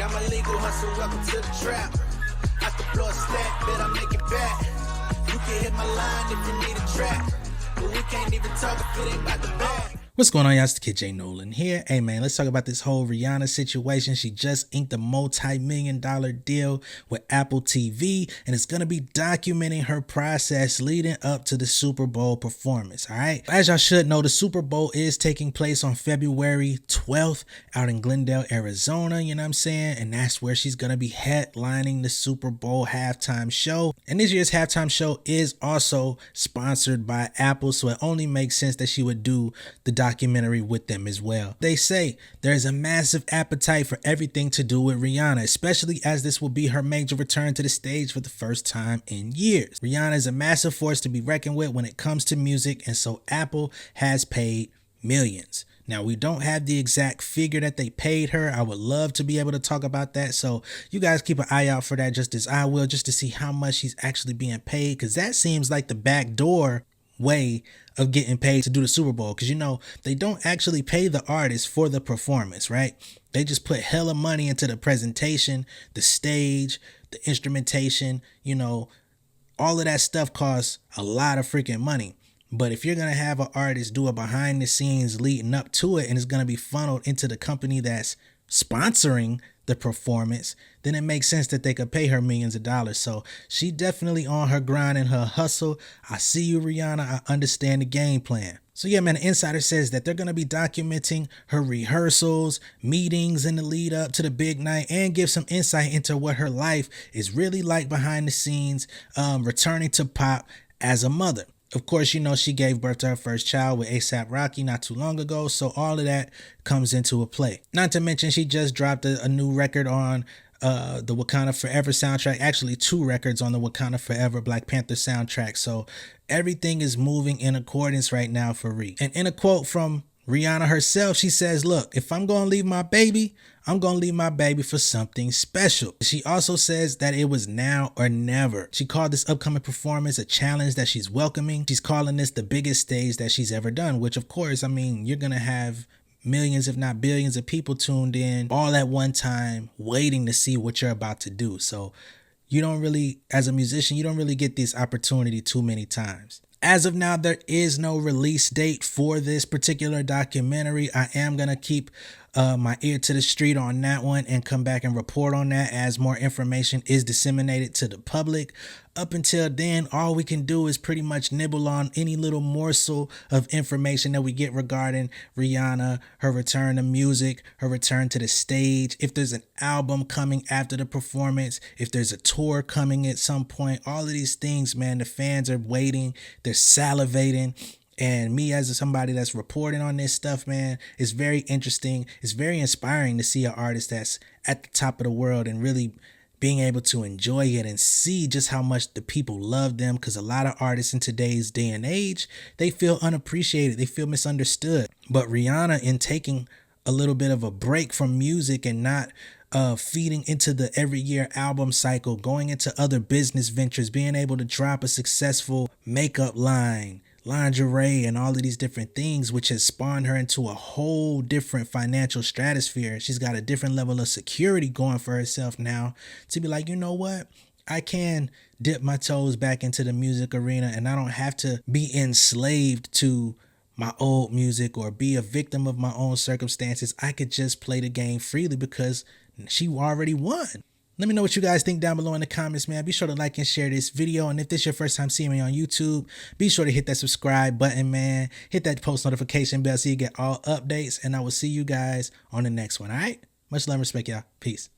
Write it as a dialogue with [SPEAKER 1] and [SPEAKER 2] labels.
[SPEAKER 1] Got my legal hustle, welcome to the trap. I can blow a stack, bet I make it back. You can hit my line if you need a track, but we can't even talk if it ain't about the bag.
[SPEAKER 2] What's going on, y'all? It's the kid J Nolan here. Hey man, let's talk about this whole Rihanna situation. She just inked a multi-million-dollar deal with Apple TV, and it's gonna be documenting her process leading up to the Super Bowl performance. All right, as y'all should know, the Super Bowl is taking place on February 12th out in Glendale, Arizona. You know what I'm saying? And that's where she's gonna be headlining the Super Bowl halftime show. And this year's halftime show is also sponsored by Apple, so it only makes sense that she would do the documentary with them as well. They say there's a massive appetite for everything to do with Rihanna, especially as this will be her major return to the stage for the first time in years. Rihanna is a massive force to be reckoned with when it comes to music, and so Apple has paid millions. Now, we don't have the exact figure that they paid her. I would love to be able to talk about that, so you guys keep an eye out for that, just as I will, just to see how much she's actually being paid, because that seems like the backdoor way of getting paid to do the Super Bowl, because you know they don't actually pay the artist for the performance, right? They just put hella money into the presentation, the stage, the instrumentation. You know, all of that stuff costs a lot of freaking money. But if you're gonna have an artist do a behind the scenes leading up to it, and it's gonna be funneled into the company that's sponsoring the performance, then it makes sense that they could pay her millions of dollars. So she definitely on her grind and her hustle. I see you, Rihanna. I understand the game plan. So yeah, man, the insider says that they're going to be documenting her rehearsals, meetings in the lead up to the big night, and give some insight into what her life is really like behind the scenes, returning to pop as a mother. Of course, you know, she gave birth to her first child with A$AP Rocky not too long ago, so all of that comes into a play. Not to mention, she just dropped a new record on the Wakanda Forever soundtrack, actually 2 records on the Wakanda Forever Black Panther soundtrack, so everything is moving in accordance right now for Ree. And in a quote from Rihanna herself, she says, look, if I'm going to leave my baby, I'm going to leave my baby for something special. She also says that it was now or never. She called this upcoming performance a challenge that she's welcoming. She's calling this the biggest stage that she's ever done, which of course, I mean, you're going to have millions, if not billions of people tuned in all at one time, waiting to see what you're about to do. So you don't really, as a musician, you don't really get this opportunity too many times. As of now, there is no release date for this particular documentary. I am going to keep my ear to the street on that one and come back and report on that as more information is disseminated to the public. Up until then, all we can do is pretty much nibble on any little morsel of information that we get regarding Rihanna, her return to music, her return to the stage, if there's an album coming after the performance, if there's a tour coming at some point. All of these things, man, the fans are waiting, they're salivating. And me as somebody that's reporting on this stuff, man, it's very interesting. It's very inspiring to see an artist that's at the top of the world and really being able to enjoy it and see just how much the people love them. Because a lot of artists in today's day and age, they feel unappreciated. They feel misunderstood. But Rihanna, in taking a little bit of a break from music and not feeding into the every year album cycle, going into other business ventures, being able to drop a successful makeup line, lingerie, and all of these different things, which has spawned her into a whole different financial stratosphere. She's got a different level of security going for herself now to be like, you know what? I can dip my toes back into the music arena, and I don't have to be enslaved to my old music or be a victim of my own circumstances. I could just play the game freely because she already won. Let me know what you guys think down below in the comments, man. Be sure to like and share this video. And if this is your first time seeing me on YouTube, be sure to hit that subscribe button, man. Hit that post notification bell so you get all updates. And I will see you guys on the next one, all right? Much love and respect, y'all. Peace.